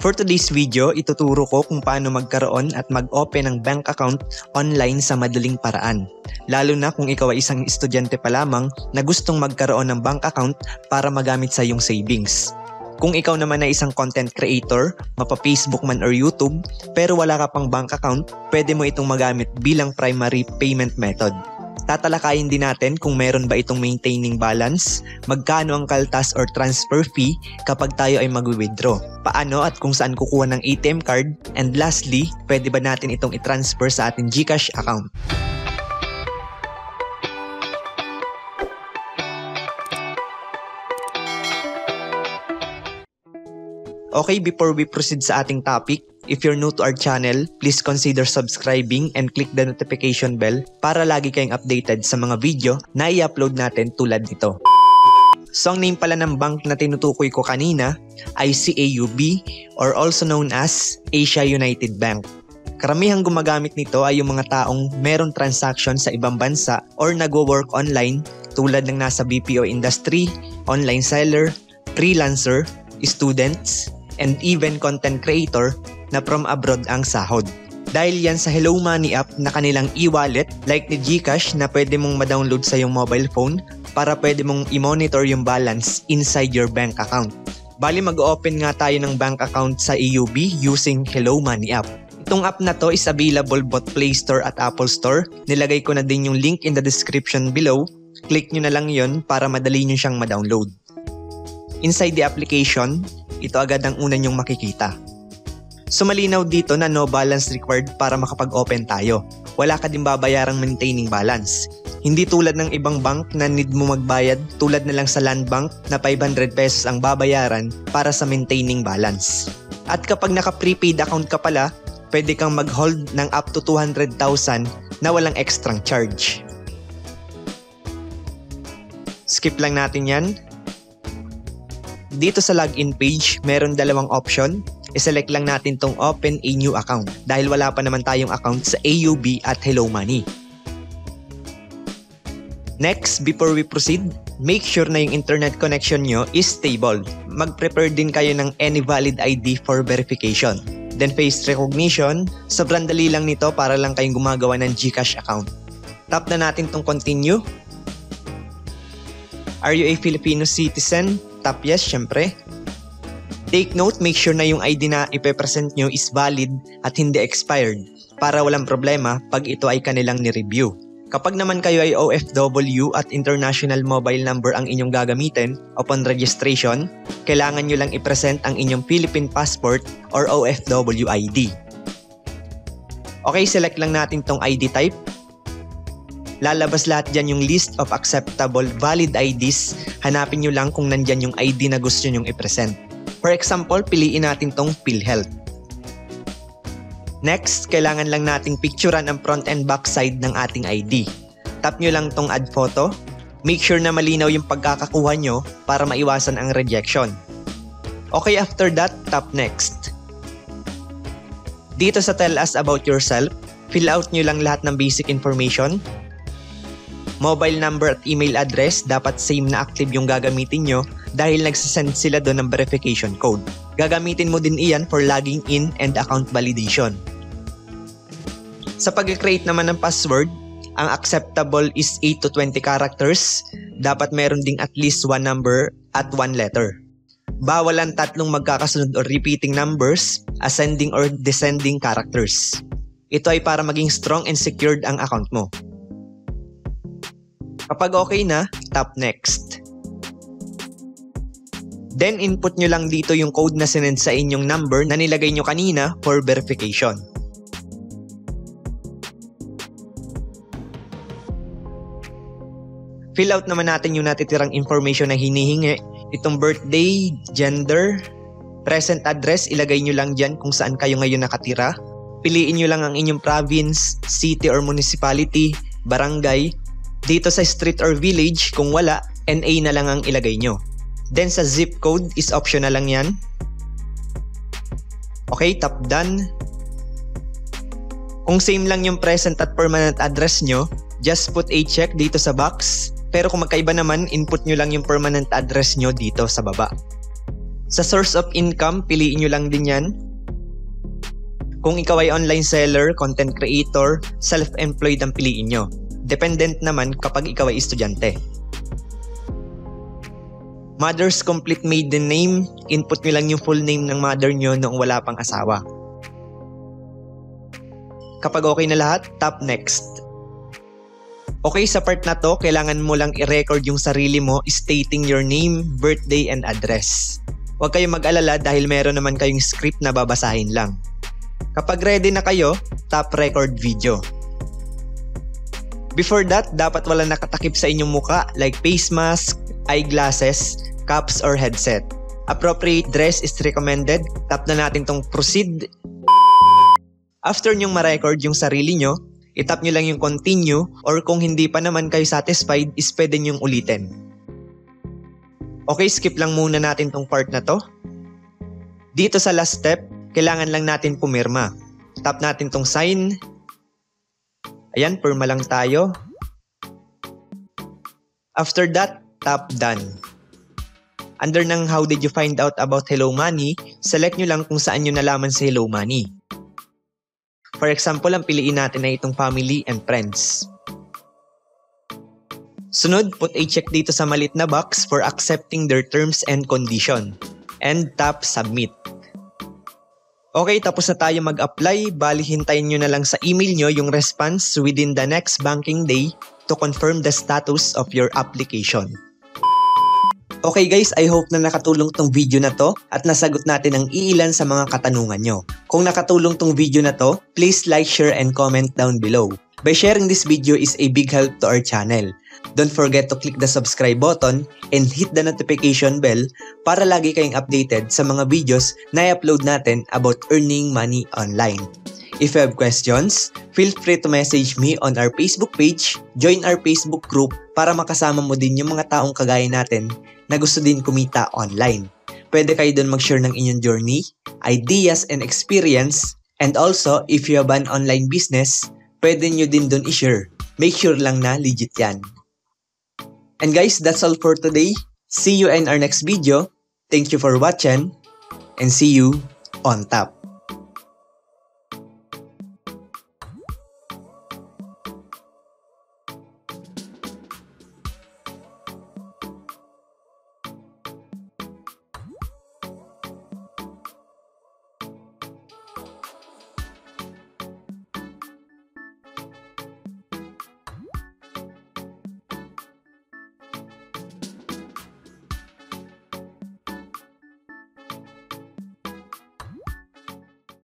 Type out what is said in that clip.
For today's video, ituturo ko kung paano magkaroon at mag-open ng bank account online sa madaling paraan. Lalo na kung ikaw ay isang estudyante pa lamang na gustong magkaroon ng bank account para magamit sa iyong savings. Kung ikaw naman ay isang content creator, mapa-Facebook man or YouTube, pero wala ka pang bank account, pwede mo itong magamit bilang primary payment method. Tatalakayin din natin kung meron ba itong maintaining balance, magkano ang kaltas or transfer fee kapag tayo ay mag-withdraw, paano at kung saan kukuha ng ATM card, and lastly, pwede ba natin itong i-transfer sa ating GCash account. Okay, before we proceed sa ating topic, if you're new to our channel, please consider subscribing and click the notification bell para lagi kayong updated sa mga video na i-upload natin tulad nito. So ang name pala ng bank na tinutukoy ko kanina ay CAUB or also known as Asia United Bank. Karamihang gumagamit nito ay yung mga taong meron transaction sa ibang bansa or nagwo-work online tulad ng nasa BPO industry, online seller, freelancer, students, and even content creator na from abroad ang sahod. Dahil yan sa Hello Money app na kanilang e-wallet like ni GCash na pwede mong ma-download sa iyong mobile phone para pwede mong i-monitor yung balance inside your bank account. Bali mag-open nga tayo ng bank account sa AUB using Hello Money app. Itong app na to is available both Play Store at Apple Store. Nilagay ko na din yung link in the description below. Click nyo na lang yon para madali nyo siyang ma-download. Inside the application, ito agad ang una nyong makikita. So malinaw dito na no balance required para makapag-open tayo. Wala ka din babayarang maintaining balance. Hindi tulad ng ibang bank na need mo magbayad tulad na lang sa Land Bank na 500 pesos ang babayaran para sa maintaining balance. At kapag naka-prepaid account ka pala, pwede kang mag-hold ng up to 200,000 na walang extrang charge. Skip lang natin yan. Dito sa login page, meron dalawang option. I-select lang natin tong open a new account dahil wala pa naman tayong account sa AUB at Hello Money. Next, before we proceed, make sure na yung internet connection nyo is stable. Mag-prepare din kayo ng any valid ID for verification. Then face recognition, sobrang dali lang nito para lang kayong gumagawa ng GCash account. Tap na natin tong continue. Are you a Filipino citizen? Tap yes, syempre. Take note, make sure na yung ID na ipepresent nyo is valid at hindi expired para walang problema pag ito ay kanilang ni-review. Kapag naman kayo ay OFW at international mobile number ang inyong gagamitin upon registration, kailangan nyo lang ipresent ang inyong Philippine passport or OFW ID. Okay, select lang natin tong ID type. Lalabas lahat dyan yung list of acceptable valid IDs. Hanapin nyo lang kung nandyan yung ID na gusto nyong i-present. For example, piliin natin tong PhilHealth. Next, kailangan lang nating picturean ang front and back side ng ating ID. Tap nyo lang tong add photo. Make sure na malinaw yung pagkakakuha nyo para maiwasan ang rejection. Okay, after that, tap next. Dito sa tell us about yourself, fill out nyo lang lahat ng basic information. Mobile number at email address, dapat same na active yung gagamitin nyo dahil nagsasend sila doon ng verification code. Gagamitin mo din iyan for logging in and account validation. Sa pag-create naman ng password, ang acceptable is 8 to 20 characters. Dapat meron ding at least one number at one letter. Bawal ang tatlong magkakasunod or repeating numbers, ascending or descending characters. Ito ay para maging strong and secured ang account mo. Kapag okay na, tap next. Then input nyo lang dito yung code na sinend sa inyong number na nilagay nyo kanina for verification. Fill out naman natin yung natitirang information na hinihingi. Itong birthday, gender, present address, ilagay nyo lang dyan kung saan kayo ngayon nakatira. Piliin nyo lang ang inyong province, city or municipality, barangay. Dito sa street or village, kung wala, NA na lang ang ilagay nyo. Then sa zip code is optional lang yan. Okay, tap done. Kung same lang yung present at permanent address nyo, just put a check dito sa box. Pero kung magkaiba naman, input nyo lang yung permanent address nyo dito sa baba. Sa source of income, piliin nyo lang din yan. Kung ikaw ay online seller, content creator, self-employed ang piliin nyo. Dependent naman kapag ikaw ay estudyante. Mother's complete maiden name, input nyo lang yung full name ng mother nyo noong wala pang asawa. Kapag okay na lahat, tap next. Okay, sa part na to, kailangan mo lang i-record yung sarili mo stating your name, birthday, and address. Huwag kayong mag-alala dahil meron naman kayong script na babasahin lang. Kapag ready na kayo, tap record video. Before that, dapat wala nakatakip sa inyong muka like face mask, eyeglasses, caps, or headset. Appropriate dress is recommended. Tap na natin tong proceed. After nyong ma-record yung sarili nyo, itap nyo lang yung continue, or kung hindi pa naman kayo satisfied, is pwede nyong ulitin. Okay, skip lang muna natin tong part na to. Dito sa last step, kailangan lang natin pumirma. Tap natin tong sign. Ayan, pirma lang tayo. After that, tap done. Under ng how did you find out about Hello Money, select nyo lang kung saan nyo nalaman si Hello Money. For example, ang piliin natin ay itong family and friends. Sunod, put a check dito sa maliit na box for accepting their terms and condition. And tap submit. Okay, tapos na tayo mag-apply. Bali, hintayin nyo na lang sa email nyo yung response within the next banking day to confirm the status of your application. Okay guys, I hope na nakatulong tong video na to at nasagot natin ang iilan sa mga katanungan nyo. Kung nakatulong tong video na to, please like, share, and comment down below. By sharing this video is a big help to our channel. Don't forget to click the subscribe button and hit the notification bell para lagi kayong updated sa mga videos na i-upload natin about earning money online. If you have questions, feel free to message me on our Facebook page, join our Facebook group para makasama mo din yung mga taong kagaya natin na gusto din kumita online. Pwede kayo doon mag-share ng inyong journey, ideas and experience, and also if you have an online business, pwede nyo din doon i-share. Make sure lang na legit yan. And guys, that's all for today. See you in our next video. Thank you for watching and see you on top.